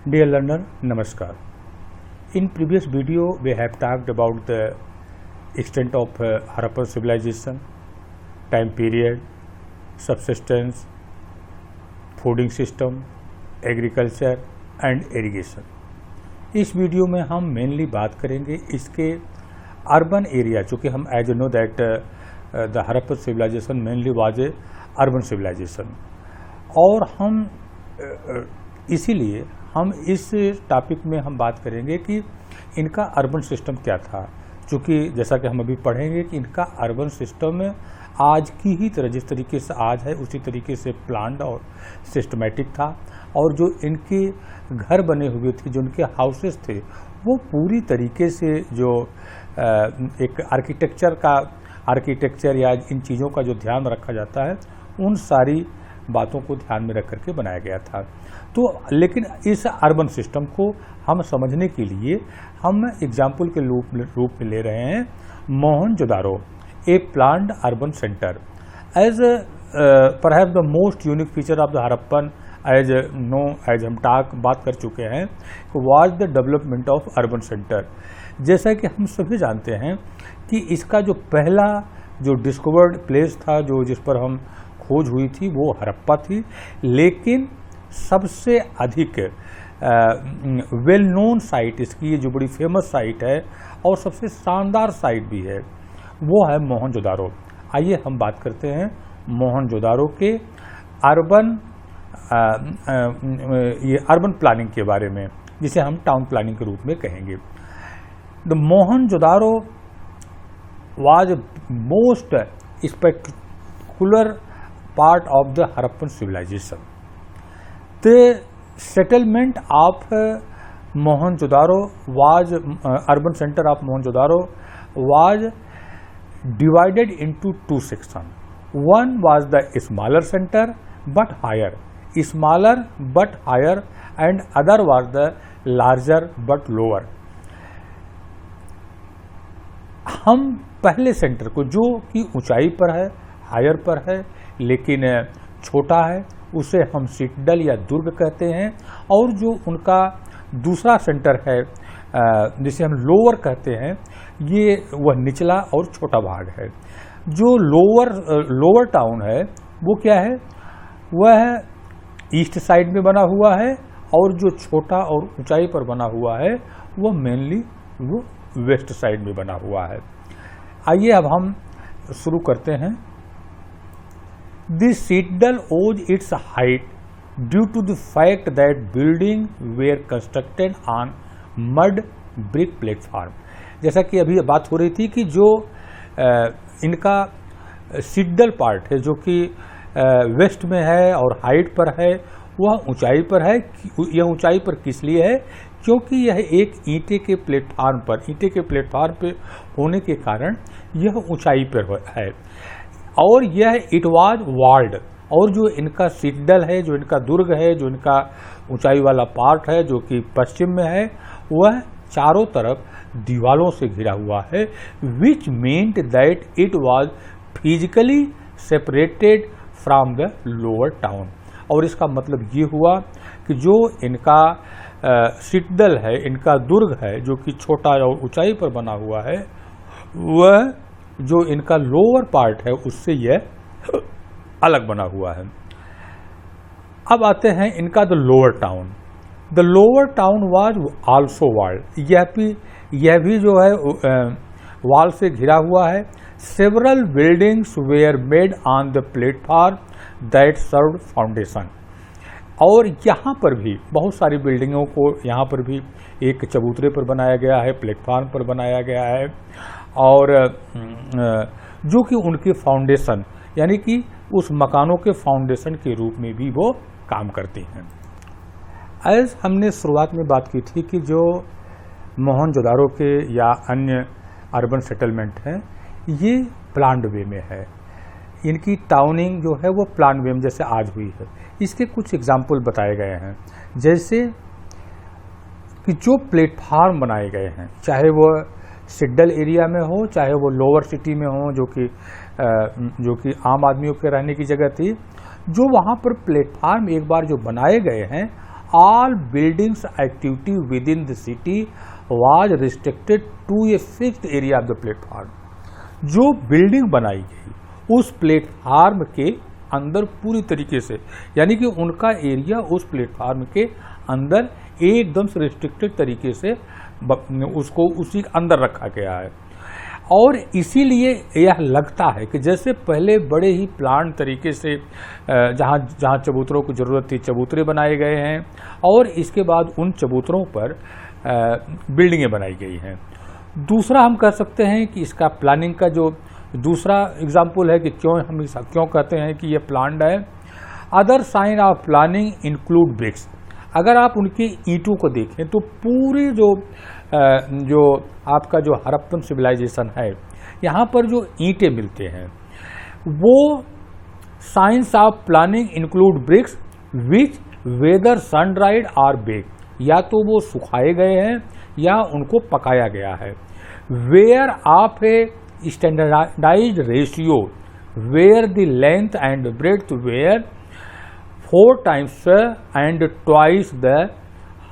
Dear learner, Namaskar. In previous video, we have talked about the extent of Harappan civilization, time period, subsistence, fooding system, agriculture and irrigation. इस video में हम mainly बात करेंगे इसके urban area, चूँकि हम as you know that the Harappan civilization mainly was a urban civilization, और हम इसीलिए हम इस टॉपिक में हम बात करेंगे कि इनका अर्बन सिस्टम क्या था। चूँकि जैसा कि हम अभी पढ़ेंगे कि इनका अर्बन सिस्टम आज की ही तरह जिस तरीके से आज है उसी तरीके से प्लान्ड और सिस्टमेटिक था, और जो इनके घर बने हुए थे, जो उनके हाउसेस थे, वो पूरी तरीके से जो एक आर्किटेक्चर या इन चीज़ों का जो ध्यान रखा जाता है उन सारी बातों को ध्यान में रख करके बनाया गया था। तो लेकिन इस अर्बन सिस्टम को हम समझने के लिए हम एग्जाम्पल के रूप में ले रहे हैं Mohenjodaro, a planned urban centre as perhaps the most unique feature of the Harappan age हम बात कर चुके हैं was the development of urban centre. जैसा कि हम सभी जानते हैं कि इसका जो पहला जो डिस्कवर्ड प्लेस था, जो जिस पर हम खोज हुई थी, वो हरप्पा थी। लेकिन सबसे अधिक वेल नोन साइट, इसकी ये जो बड़ी फेमस साइट है और सबसे शानदार साइट भी है, वो है मोहनजोदारो। आइए हम बात करते हैं मोहनजोदारो के अर्बन प्लानिंग के बारे में, जिसे हम टाउन प्लानिंग के रूप में कहेंगे। The Mohenjodaro was most spectacular part of the Harappan civilization. The settlement of Mohenjo-daro was urban center of Mohenjo-daro was divided into two sections. One was the smaller center but higher, and other was the larger but lower. हम पहले centre को, जो कि ऊंचाई पर है, higher पर है लेकिन छोटा है, उसे हम सिटडल या दुर्ग कहते हैं, और जो उनका दूसरा सेंटर है जिसे हम लोअर कहते हैं, ये वह निचला और छोटा भाग है। जो लोअर टाउन है वो क्या है, वह ईस्ट साइड में बना हुआ है, और जो छोटा और ऊंचाई पर बना हुआ है वो मेनली वो वेस्ट साइड में बना हुआ है। आइए अब हम शुरू करते हैं। This citadel owes its height due to the fact that buildings were constructed on mud brick platform. जैसा कि अभी बात हो रही थी कि जो इनका सिटडल पार्ट है, जो कि वेस्ट में है और हाइट पर है, वह ऊंचाई पर है। यह ऊंचाई पर किस लिए है? क्योंकि यह एक ईंटे के प्लेटफार्म पे होने के कारण यह ऊंचाई पर है, और यह इट वाज वॉल्ड। और जो इनका सिटडल है, जो इनका दुर्ग है, जो इनका ऊंचाई वाला पार्ट है, जो कि पश्चिम में है, वह चारों तरफ दीवारों से घिरा हुआ है, which meant that it was physically separated from the lower town. और इसका मतलब ये हुआ कि जो इनका सिटडल है, इनका दुर्ग है, जो कि छोटा और ऊंचाई पर बना हुआ है, वह जो इनका लोअर पार्ट है उससे यह अलग बना हुआ है। अब आते हैं इनका the lower town. The lower town was also walled. यह भी जो है वॉल से घिरा हुआ है। Several buildings were made on the platform that served foundation. और यहाँ पर भी बहुत सारी बिल्डिंगों को यहाँ पर भी एक चबूतरे पर बनाया गया है, प्लेटफार्म पर बनाया गया है, और जो कि उनके फाउंडेशन यानी कि उस मकानों के फाउंडेशन के रूप में भी वो काम करती हैं। एज हमने शुरुआत में बात की थी कि जो मोहनजोदारो के या अन्य अर्बन सेटलमेंट हैं, ये प्लान्ड वे में है। इनकी टाउनिंग जो है वो प्लान्ड वे में जैसे आज हुई है। इसके कुछ एग्जाम्पल बताए गए हैं, जैसे कि जो प्लेटफार्म बनाए गए हैं, चाहे वो सिटडल एरिया में हो, चाहे वो लोअर सिटी में हो, जो कि आम आदमियों के रहने की जगह थी, जो वहाँ पर प्लेटफार्म एक बार जो बनाए गए हैं, all buildings activity within the city was restricted to a fixed area of the platform। जो बिल्डिंग बनाई गई उस प्लेटफार्म के अंदर पूरी तरीके से, यानी कि उनका एरिया उस प्लेटफार्म के अंदर एकदम से रिस्ट्रिक्टेड तरीके से उसको उसी अंदर रखा गया है। और इसीलिए यह लगता है कि जैसे पहले बड़े ही प्लान तरीके से जहाँ जहाँ चबूतरों की ज़रूरत थी चबूतरे बनाए गए हैं, और इसके बाद उन चबूतरों पर बिल्डिंगें बनाई गई हैं। दूसरा हम कह सकते हैं कि इसका प्लानिंग का जो दूसरा एग्जाम्पल है कि क्यों कहते हैं कि ये प्लान्ड है। Other sign of planning include bricks. अगर आप उनकी ईंटों को देखें तो पूरी जो आपका जो हड़प्पन सिविलाइजेशन है, यहाँ पर जो ईंटें मिलते हैं वो science of planning include bricks which whether sun dried और बेक, या तो वो सुखाए गए हैं या उनको पकाया गया है। Were of a standardized ratio where the length and breadth were 4 times and twice the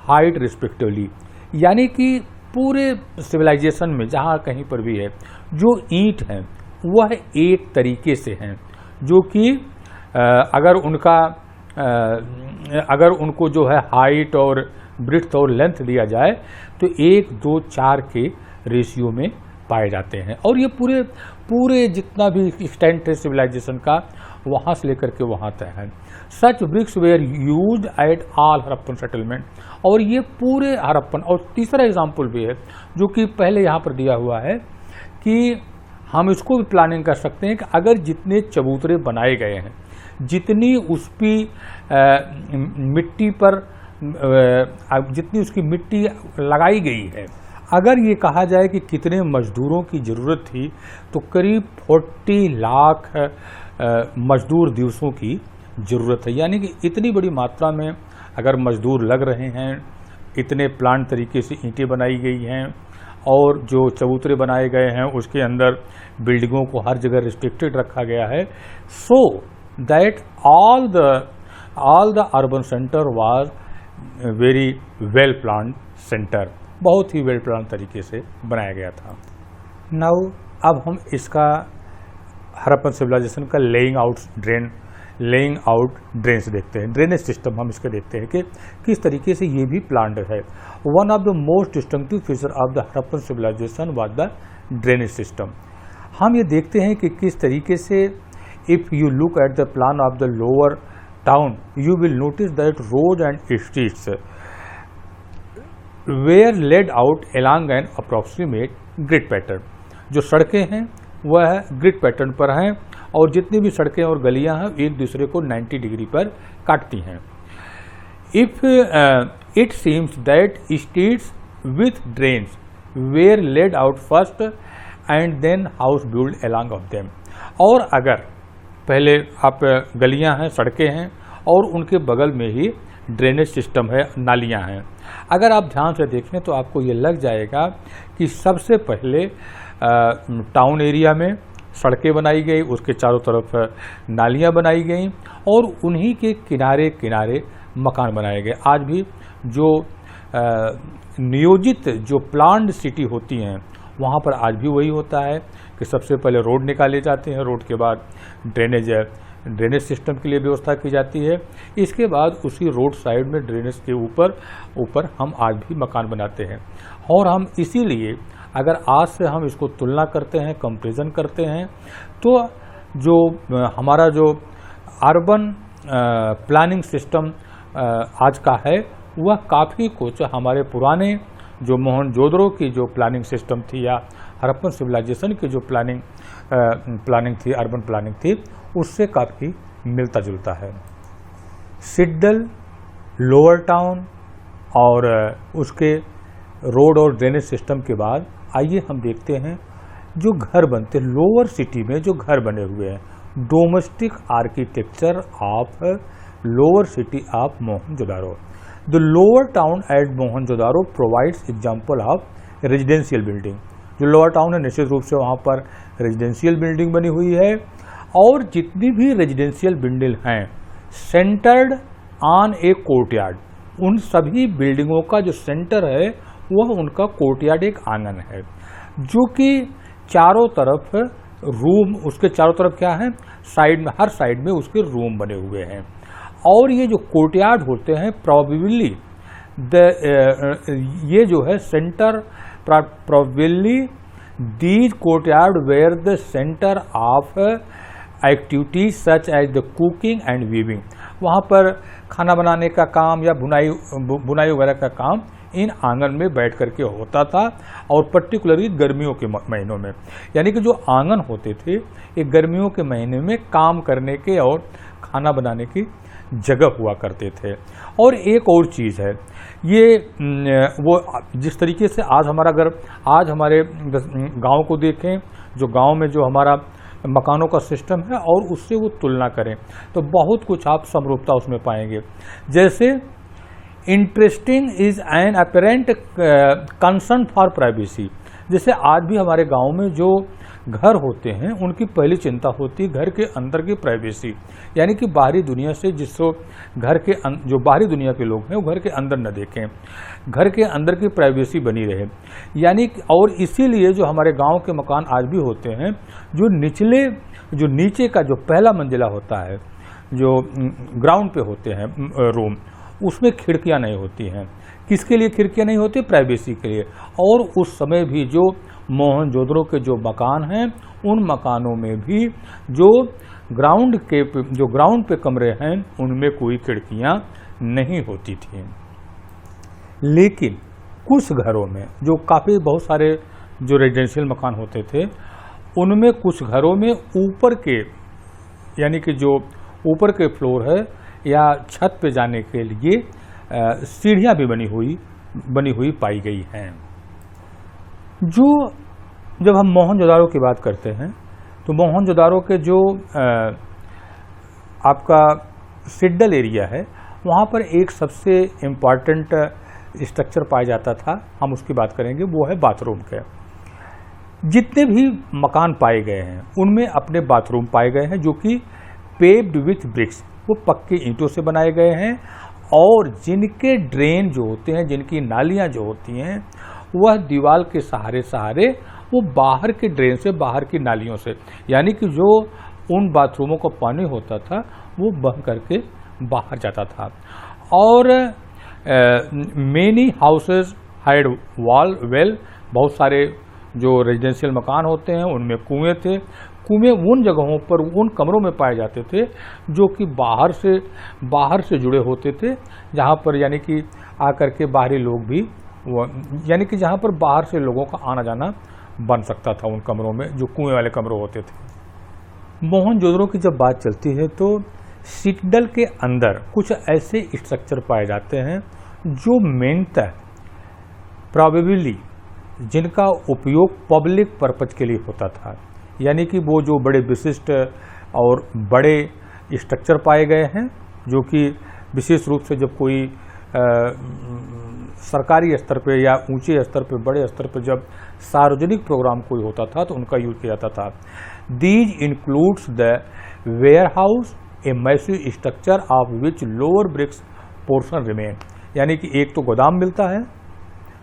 height respectively. यानी कि पूरे सिविलाइजेशन में जहाँ कहीं पर भी है जो ईंट हैं वह एक तरीके से हैं, जो कि अगर उनको जो है हाइट और ब्रेड्थ और लेंथ दिया जाए तो 1, 2, 4 के रेशियो में पाए जाते हैं। और ये पूरे जितना भी एक्सटेंट है सिविलाइजेशन का वहाँ से लेकर के वहाँ तक है। Such bricks were used at all Harappan settlement. और ये पूरे हड़प्पन, और तीसरा एग्जाम्पल भी है जो कि पहले यहाँ पर दिया हुआ है कि हम इसको भी प्लानिंग कर सकते हैं कि अगर जितने चबूतरे बनाए गए हैं, जितनी उसकी मिट्टी पर जितनी उसकी मिट्टी लगाई गई है, अगर ये कहा जाए कि कितने मजदूरों की ज़रूरत थी तो करीब 40 लाख मजदूर दिवसों की ज़रूरत है। यानी कि इतनी बड़ी मात्रा में अगर मजदूर लग रहे हैं, इतने प्लान तरीके से ईंटें बनाई गई हैं और जो चबूतरे बनाए गए हैं उसके अंदर बिल्डिंगों को हर जगह रिस्ट्रिक्टेड रखा गया है, so that all the urban centre was very well planned centre. बहुत ही वेल प्लान तरीके से बनाया गया था। नाउ अब हम इसका हड़प्पन सिविलाइजेशन का लेइंग आउट ड्रेन्स देखते हैं, ड्रेनेज सिस्टम हम इसके देखते हैं कि किस तरीके से ये भी प्लान्ड है। One of the most distinctive feature of the Harappan civilization was the drainage system. हम ये देखते हैं कि किस तरीके से if you look at the plan of the lower town you will notice that road and streets were laid out along an approximate grid pattern. जो सड़कें हैं वह ग्रिड पैटर्न पर हैं और जितनी भी सड़कें और गलियां हैं एक दूसरे को 90 डिग्री पर काटती हैं। If it seems that streets with drains were laid out first and then house build along of them. और अगर पहले आप गलियां हैं, सड़कें हैं और उनके बगल में ही ड्रेनेज सिस्टम है, नालियां हैं, अगर आप ध्यान से देखें तो आपको ये लग जाएगा कि सबसे पहले टाउन एरिया में सड़कें बनाई गई, उसके चारों तरफ नालियां बनाई गई और उन्हीं के किनारे किनारे मकान बनाए गए। आज भी जो नियोजित जो प्लान्ड सिटी होती हैं वहाँ पर आज भी वही होता है कि सबसे पहले रोड निकाले जाते हैं, रोड के बाद ड्रेनेज सिस्टम के लिए व्यवस्था की जाती है, इसके बाद उसी रोड साइड में ड्रेनेज के ऊपर हम आज भी मकान बनाते हैं। और हम इसीलिए अगर आज से हम इसको तुलना करते हैं, कंपैरिजन करते हैं, तो जो हमारा जो अर्बन प्लानिंग सिस्टम आज का है वह काफ़ी कुछ हमारे पुराने जो मोहनजोदड़ो की जो प्लानिंग सिस्टम थी या हड़प्पन सिविलाइजेशन की जो प्लानिंग थी, अर्बन प्लानिंग थी, उससे काफ़ी मिलता जुलता है। सिड्डल, लोअर टाउन और उसके रोड और ड्रेनेज सिस्टम के बाद आइए हम देखते हैं जो घर बनते, लोअर सिटी में जो घर बने हुए हैं, domestic architecture of lower city of Mohenjodaro. The lower town eight Mohenjodaro provides example of residential building. जो लोअर टाउन है निश्चित रूप से वहाँ पर रेजिडेंशियल बिल्डिंग बनी हुई है और जितनी भी रेजिडेंशियल बिल्डिंग हैं सेंटर्ड ऑन ए कोर्टयार्ड, उन सभी बिल्डिंगों का जो सेंटर है वह उनका कोर्टयार्ड, एक आंगन है, जो कि चारों तरफ रूम, उसके चारों तरफ क्या है, साइड में, हर साइड में उसके रूम बने हुए हैं। और ये जो कोर्टयार्ड होते हैं प्रोबेबली ये जो है centre, probably these courtyard were the centre of activities such as the cooking and weaving. वहाँ पर खाना बनाने का काम या बुनाई वगैरह का काम इन आंगन में बैठ करके होता था, और पर्टिकुलरली गर्मियों के महीनों में, यानी कि जो आंगन होते थे ये गर्मियों के महीने में काम करने के और खाना बनाने की जगह हुआ करते थे। और एक और चीज़ है, ये वो जिस तरीके से आज हमारा, अगर आज हमारे गांव को देखें, जो गांव में जो हमारा मकानों का सिस्टम है और उससे वो तुलना करें तो बहुत कुछ आप समरूपता उसमें पाएंगे। जैसे interesting is an apparent concern for privacy. जैसे आज भी हमारे गांव में जो घर होते हैं उनकी पहली चिंता होती है घर के अंदर की प्राइवेसी, यानी कि बाहरी दुनिया से जिसको घर के जो बाहरी दुनिया के लोग हैं वो घर के अंदर न देखें, घर के अंदर की प्राइवेसी बनी रहे। यानी और इसीलिए जो हमारे गांव के मकान आज भी होते हैं, जो नीचे का जो पहला मंजिला होता है, जो ग्राउंड पे होते हैं रूम, उसमें खिड़कियां नहीं होती हैं। किसके लिए खिड़कियां नहीं होती? प्राइवेसी के लिए। और उस समय भी जो मोहनजोदड़ो के जो मकान हैं उन मकानों में भी जो ग्राउंड पे कमरे हैं उनमें कोई खिड़कियां नहीं होती थी। लेकिन कुछ घरों में, जो काफ़ी बहुत सारे जो रेजिडेंशियल मकान होते थे, उनमें कुछ घरों में ऊपर के, यानी कि जो ऊपर के फ्लोर है या छत पे जाने के लिए सीढ़ियाँ भी बनी हुई पाई गई हैं। जब हम मोहनजोदाड़ो की बात करते हैं तो मोहनजोदाड़ो के जो आपका सिड्डल एरिया है वहाँ पर एक सबसे इम्पॉर्टेंट स्ट्रक्चर पाया जाता था, हम उसकी बात करेंगे, वो है बाथरूम के। जितने भी मकान पाए गए हैं उनमें अपने बाथरूम पाए गए हैं जो कि पेव्ड विथ ब्रिक्स, वो पक्के ईंटों से बनाए गए हैं, और जिनके ड्रेन जो होते हैं, जिनकी नालियाँ जो होती हैं, वह दीवार के सहारे वो बाहर के ड्रेन से, बाहर की नालियों से, यानी कि जो उन बाथरूमों का पानी होता था वो बह करके बाहर जाता था। और मेनी हाउसेज हैड वेल, बहुत सारे जो रेजिडेंशियल मकान होते हैं उनमें कुएं थे। कुएं उन जगहों पर, उन कमरों में पाए जाते थे जो कि बाहर से जुड़े होते थे, जहाँ पर यानी कि आकर के बाहरी लोग भी, यानी कि जहाँ पर बाहर से लोगों का आना जाना बन सकता था उन कमरों में, जो कुएं वाले कमरे होते थे। मोहनजोदड़ो की जब बात चलती है तो सिटडल के अंदर कुछ ऐसे स्ट्रक्चर पाए जाते हैं जो मेनतः प्रोबेबली जिनका उपयोग पब्लिक पर्पज के लिए होता था, यानी कि वो जो बड़े विशिष्ट और बड़े स्ट्रक्चर पाए गए हैं जो कि विशेष रूप से जब कोई सरकारी स्तर पे या ऊंचे स्तर पे, बड़े स्तर पे जब सार्वजनिक प्रोग्राम कोई होता था तो उनका यूज किया जाता था। These includes the warehouse, a massive structure of which lower bricks portion remain, यानी कि एक तो गोदाम मिलता है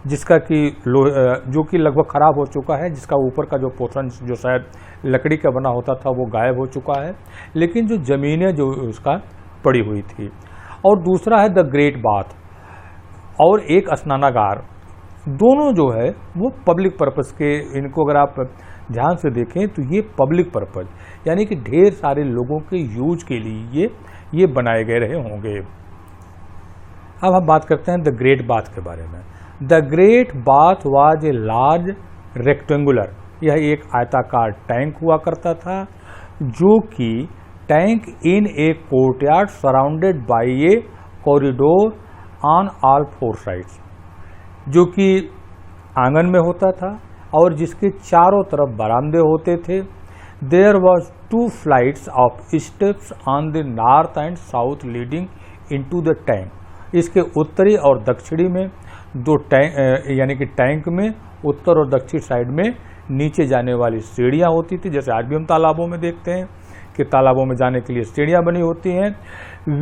जिसका कि जो कि लगभग खराब हो चुका है, जिसका ऊपर का जो पोर्शन जो शायद लकड़ी का बना होता था वो गायब हो चुका है, लेकिन जो ज़मीनें जो उसका पड़ी हुई थी। और दूसरा है द ग्रेट बाथ और एक स्नानागार, दोनों जो है वो पब्लिक पर्पस के, इनको अगर आप ध्यान से देखें तो ये पब्लिक पर्पस, यानी कि ढेर सारे लोगों के यूज के लिए ये बनाए गए रहे होंगे। अब हम बात करते हैं द ग्रेट बाथ के बारे में। The great bath was a large rectangular, यह एक आयताकार टैंक हुआ करता था जो कि tank in A courtyard surrounded by A corridor on all four sides, जो कि आंगन में होता था और जिसके चारों तरफ बरामदे होते थे। There was 2 flights of steps on the north and south leading into the tank. इसके उत्तरी और दक्षिणी में 2 टैंक, यानी कि टैंक में उत्तर और दक्षिण साइड में नीचे जाने वाली सीढ़ियाँ होती थी, जैसे आज भी हम तालाबों में देखते हैं कि तालाबों में जाने के लिए सीढ़ियाँ बनी होती हैं।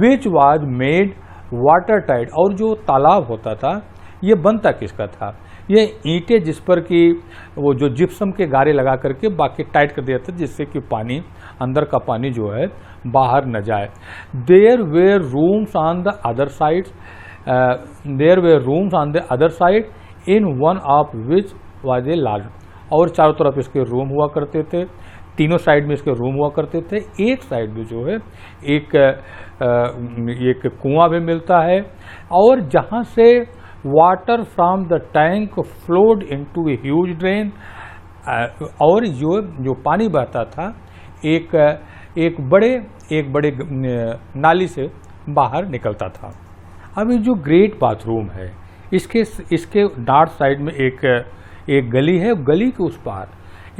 Which was made water tight, और जो तालाब होता था ये बनता किसका था? ये ईंटें जिस पर कि वो जो जिप्सम के गारे लगा करके बाकी टाइट कर दिया था, जिससे कि पानी, अंदर का पानी जो है बाहर न जाए। There were rooms on the other side, there were rooms on the other side in one of which was a large, और चारों तरफ इसके रूम हुआ करते थे, तीनों साइड में इसके रूम हुआ करते थे। एक साइड में जो है एक कुआं भी मिलता है, और जहाँ से water from the tank flowed into a huge drain, और जो पानी बहता था एक बड़े नाली से बाहर निकलता था। अब ये जो ग्रेट बाथरूम है, इसके नॉर्थ साइड में एक गली है, गली के उस पार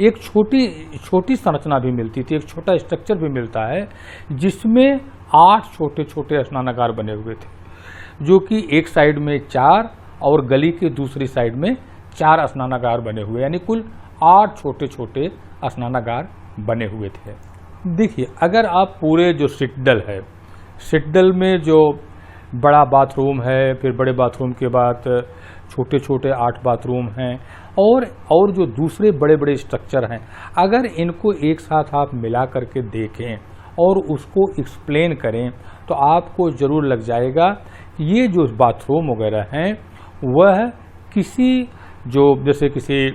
एक छोटी संरचना भी मिलती थी, एक छोटा स्ट्रक्चर भी मिलता है, जिसमें 8 छोटे छोटे स्नानागार बने हुए थे, जो कि एक साइड में 4 और गली के दूसरी साइड में 4 स्नानागार बने हुए, यानी कुल 8 छोटे छोटे स्नानागार बने हुए थे। देखिए, अगर आप पूरे जो सिटडल है, सिटडल में जो बड़ा बाथरूम है, फिर बड़े बाथरूम के बाद छोटे छोटे 8 बाथरूम हैं, और जो दूसरे बड़े बड़े स्ट्रक्चर हैं, अगर इनको एक साथ आप मिला करके देखें और उसको एक्सप्लेन करें तो आपको ज़रूर लग जाएगा कि ये जो बाथरूम वगैरह हैं वह जैसे किसी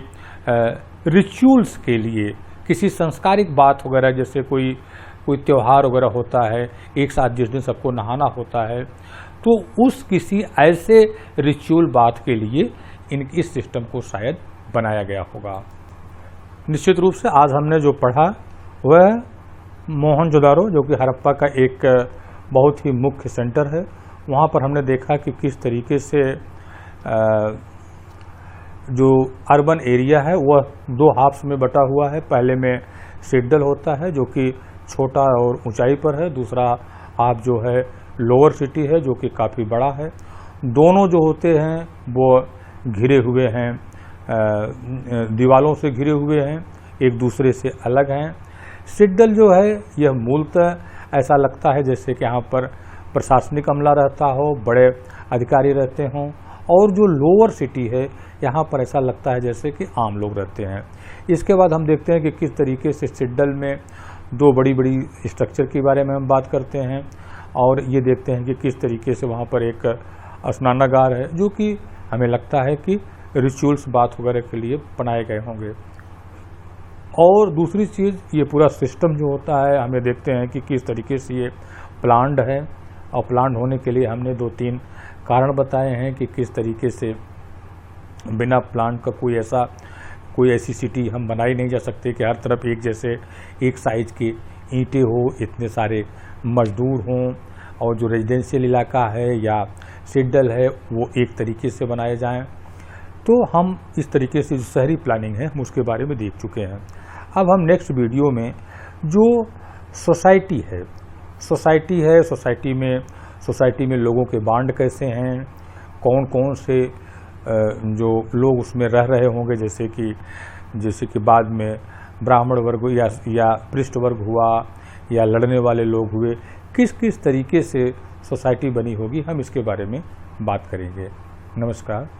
रिचुअल्स के लिए, किसी संस्कारिक बात वगैरह, जैसे कोई त्यौहार वगैरह होता है, एक साथ जिस दिन सबको नहाना होता है, तो उस किसी ऐसे रिचुअल बात के लिए इस सिस्टम को शायद बनाया गया होगा। निश्चित रूप से आज हमने जो पढ़ा वह मोहनजोदारो, जो कि हड़प्पा का एक बहुत ही मुख्य सेंटर है, वहाँ पर हमने देखा कि किस तरीके से जो अर्बन एरिया है वह 2 हाफ्स में बटा हुआ है। पहले में सिटडल होता है जो कि छोटा और ऊंचाई पर है, दूसरा हाफ जो है लोअर सिटी है जो कि काफ़ी बड़ा है। दोनों जो होते हैं वो घिरे हुए हैं, दीवारों से घिरे हुए हैं, एक दूसरे से अलग हैं। सिटडल जो है यह मूलतः ऐसा लगता है जैसे कि यहाँ पर प्रशासनिक अमला रहता हो, बड़े अधिकारी रहते हों, और जो लोअर सिटी है यहाँ पर ऐसा लगता है जैसे कि आम लोग रहते हैं। इसके बाद हम देखते हैं कि किस तरीके से सिटडल में 2 बड़ी बड़ी स्ट्रक्चर के बारे में हम बात करते हैं, और ये देखते हैं कि किस तरीके से वहाँ पर एक स्नानागार है जो कि हमें लगता है कि रिचुअल्स बात वगैरह के लिए बनाए गए होंगे। और दूसरी चीज़, ये पूरा सिस्टम जो होता है, हमें देखते हैं कि किस तरीके से ये प्लान्ड है, और प्लान्ड होने के लिए हमने 2-3 कारण बताए हैं कि किस तरीके से बिना प्लान्ट का कोई ऐसी सिटी हम बना ही नहीं जा सकते कि हर तरफ एक जैसे एक साइज की ईंटें हो, इतने सारे मजदूर हों, और जो रेजिडेंशियल इलाका है या सिटडल है वो एक तरीके से बनाए जाएं। तो हम इस तरीके से जो शहरी प्लानिंग है हम उसके बारे में देख चुके हैं। अब हम नेक्स्ट वीडियो में जो सोसाइटी है, सोसाइटी में लोगों के बांड कैसे हैं, कौन कौन से जो लोग उसमें रह रहे होंगे, जैसे कि बाद में ब्राह्मण वर्ग या पृष्ठ वर्ग हुआ, या लड़ने वाले लोग हुए, किस किस तरीके से सोसाइटी बनी होगी, हम इसके बारे में बात करेंगे। नमस्कार।